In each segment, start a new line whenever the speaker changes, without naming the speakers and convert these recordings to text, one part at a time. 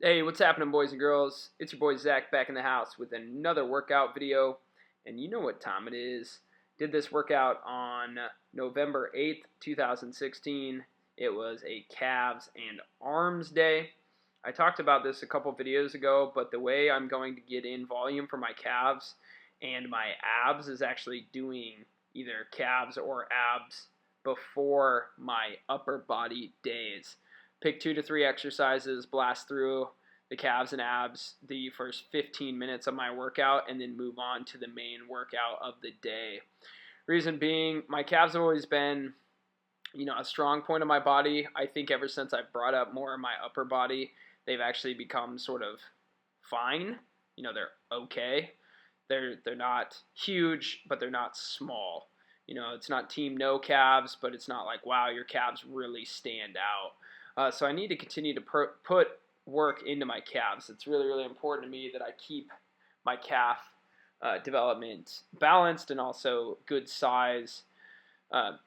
Hey, what's happening, boys and girls? It's your boy Zach back in the house with another workout video. And you know what time it is. Did this workout on November 8th, 2016. It was a calves and arms day. I talked about this a couple videos ago, but the way I'm going to get in volume for my calves and my abs is actually doing either calves or abs before my upper body days. Pick 2 to 3 exercises, blast through the calves and abs the first 15 minutes of my workout, and then move on to the main workout of the day. Reason being, my calves have always been, a strong point of my body. I think ever since I've brought up more of my upper body, they've actually become sort of fine. They're okay. They're not huge, but they're not small. It's not team no calves, but it's not like, wow, your calves really stand out. So I need to continue to put work into my calves. It's really, really important to me that I keep my calf development balanced and also good size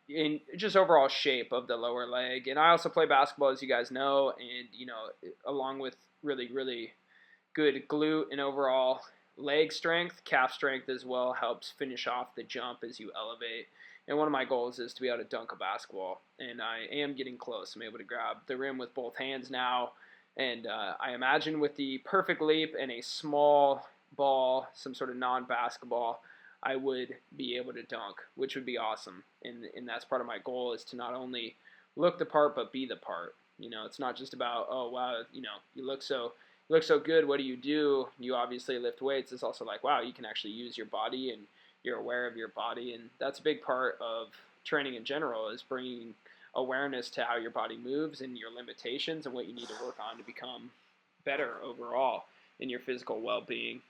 in just overall shape of the lower leg. And I also play basketball, as you guys know, and along with really, really good glute and overall leg strength, calf strength as well helps finish off the jump as you elevate. And one of my goals is to be able to dunk a basketball, and I am getting close. I'm able to grab the rim with both hands now, and I imagine with the perfect leap and a small ball, some sort of non-basketball, I would be able to dunk, which would be awesome. And that's part of my goal, is to not only look the part but be the part. It's not just about, oh wow, you look so good. What do? You obviously lift weights. It's also like, wow, you can actually use your body and you're aware of your body, and that's a big part of training in general, is bringing awareness to how your body moves and your limitations and what you need to work on to become better overall in your physical well-being.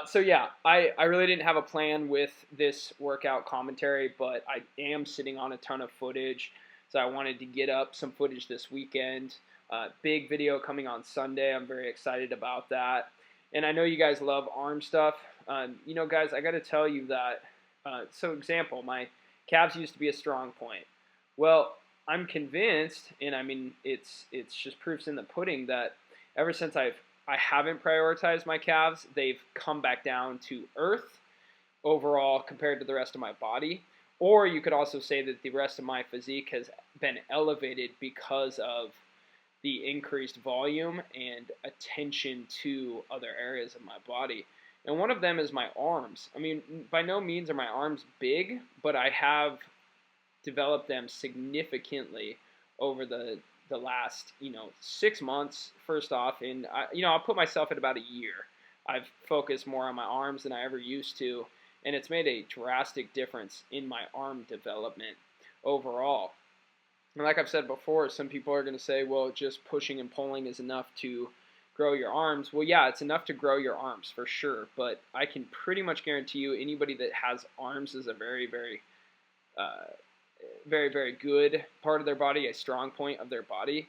So yeah, I really didn't have a plan with this workout commentary, but I am sitting on a ton of footage, so I wanted to get up some footage this weekend. Big video coming on Sunday. I'm very excited about that. And I know you guys love arm stuff. Guys, I got to tell you that, so example, my calves used to be a strong point. Well, I'm convinced, and I mean, it's just proofs in the pudding, that ever since I haven't prioritized my calves, they've come back down to earth overall compared to the rest of my body. Or you could also say that the rest of my physique has been elevated because of the increased volume and attention to other areas of my body. And one of them is my arms. I mean, by no means are my arms big, but I have developed them significantly over the last 6 months. First off, and I'll put myself at about a year. I've focused more on my arms than I ever used to, and it's made a drastic difference in my arm development overall. And like I've said before, some people are going to say, well, just pushing and pulling is enough to grow your arms. Well, yeah, it's enough to grow your arms for sure, but I can pretty much guarantee you anybody that has arms is a very, very, very, very good part of their body, a strong point of their body,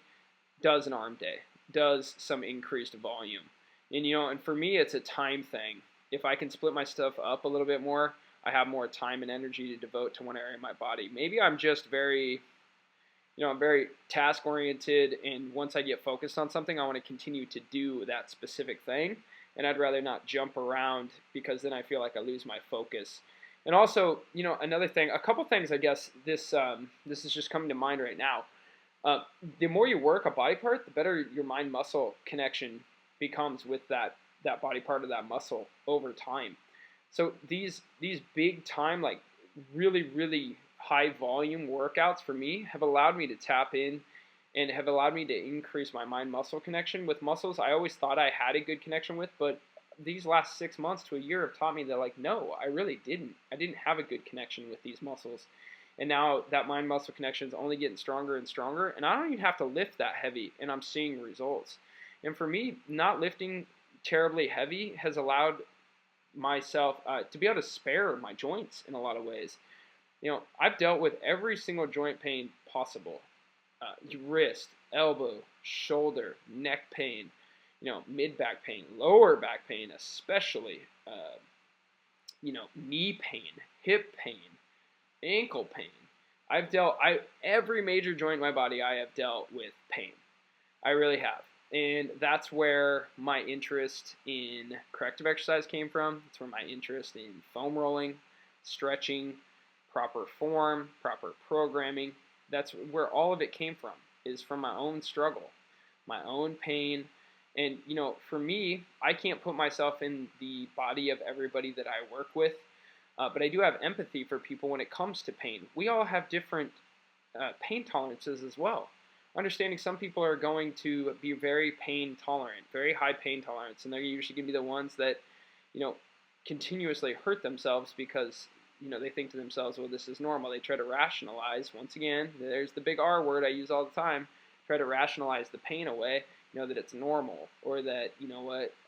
does an arm day, does some increased volume. And for me, it's a time thing. If I can split my stuff up a little bit more, I have more time and energy to devote to one area of my body. Maybe I'm just I'm very task oriented, and once I get focused on something, I want to continue to do that specific thing, and I'd rather not jump around, because then I feel like I lose my focus. And also, another thing, a couple things, I guess this is just coming to mind right now. The more you work a body part, the better your mind muscle connection becomes with that body part of that muscle over time. So these big time, like really, really high volume workouts for me have allowed me to tap in and have allowed me to increase my mind muscle connection with muscles I always thought I had a good connection with, but these last 6 months to a year have taught me that, like, no, I really didn't. I didn't have a good connection with these muscles. And now that mind muscle connection is only getting stronger and stronger, and I don't even have to lift that heavy, and I'm seeing results. And for me, not lifting terribly heavy has allowed myself to be able to spare my joints in a lot of ways. I've dealt with every single joint pain possible. Wrist, elbow, shoulder, neck pain, mid-back pain, lower back pain especially, knee pain, hip pain, ankle pain. Every major joint in my body, I have dealt with pain. I really have. And that's where my interest in corrective exercise came from. That's where my interest in foam rolling, stretching, proper form, proper programming, that's where all of it came from, is from my own struggle, my own pain. And, for me, I can't put myself in the body of everybody that I work with, but I do have empathy for people when it comes to pain. We all have different pain tolerances as well. Understanding some people are going to be very pain tolerant, very high pain tolerance, and they're usually going to be the ones that, continuously hurt themselves because, they think to themselves, well, this is normal. They try to rationalize. Once again, there's the big R word I use all the time. Try to rationalize the pain away, that it's normal, or that,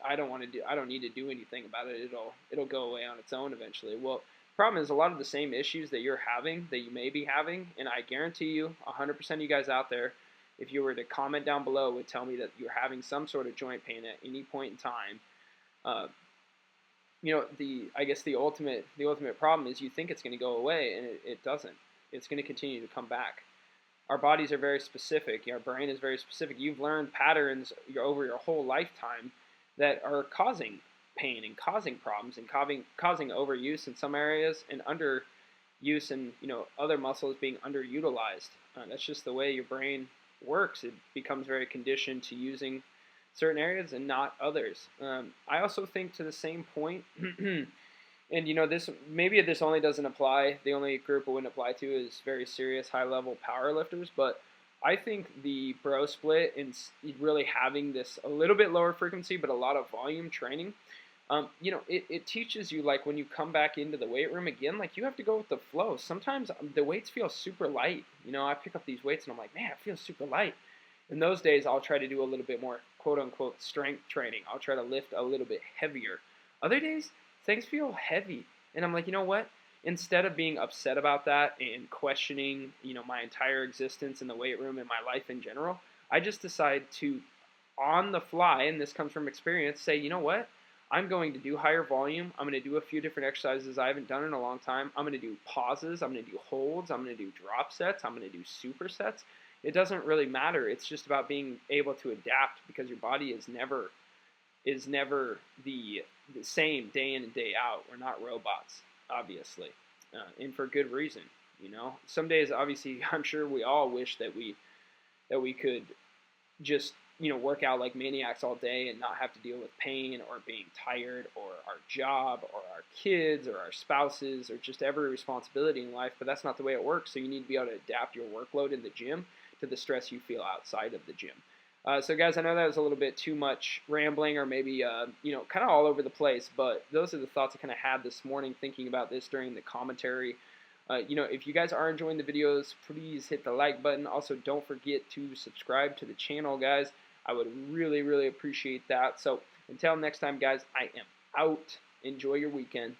I don't need to do anything about it. It'll go away on its own eventually. Well, problem is a lot of the same issues that you're having, that you may be having, and I guarantee you, 100% of you guys out there, if you were to comment down below, would tell me that you're having some sort of joint pain at any point in time. I guess the ultimate problem is you think it's going to go away, and it doesn't. It's going to continue to come back. Our bodies are very specific. Our brain is very specific. You've learned patterns over your whole lifetime that are causing pain and causing problems and causing overuse in some areas and underuse in other muscles being underutilized. That's just the way your brain works. It becomes very conditioned to using certain areas and not others. I also think to the same point, and this only doesn't apply. The only group it wouldn't apply to is very serious high level power lifters. But I think the bro split and really having this a little bit lower frequency but a lot of volume training, it teaches you, like, when you come back into the weight room again, like, you have to go with the flow. Sometimes the weights feel super light. I pick up these weights and I'm like, man, it feels super light. In those days, I'll try to do a little bit more quote-unquote strength training. I'll try to lift a little bit heavier. Other days, things feel heavy. And I'm like, you know what? Instead of being upset about that and questioning, my entire existence in the weight room and my life in general, I just decide to, on the fly, and this comes from experience, say, you know what? I'm going to do higher volume. I'm going to do a few different exercises I haven't done in a long time. I'm going to do pauses. I'm going to do holds. I'm going to do drop sets. I'm going to do supersets. It doesn't really matter. It's just about being able to adapt, because your body is never the same day in and day out. We're not robots, obviously, and for good reason. Some days, obviously, I'm sure we all wish that we could just work out like maniacs all day and not have to deal with pain or being tired or our job or our kids or our spouses or just every responsibility in life. But that's not the way it works. So you need to be able to adapt your workload in the gym to the stress you feel outside of the gym. So guys, I know that was a little bit too much rambling, or maybe kind of all over the place, but those are the thoughts I kind of had this morning thinking about this during the commentary. If you guys are enjoying the videos, please hit the like button. Also, don't forget to subscribe to the channel, guys. I would really, really appreciate that. So until next time, guys, I am out. Enjoy your weekend.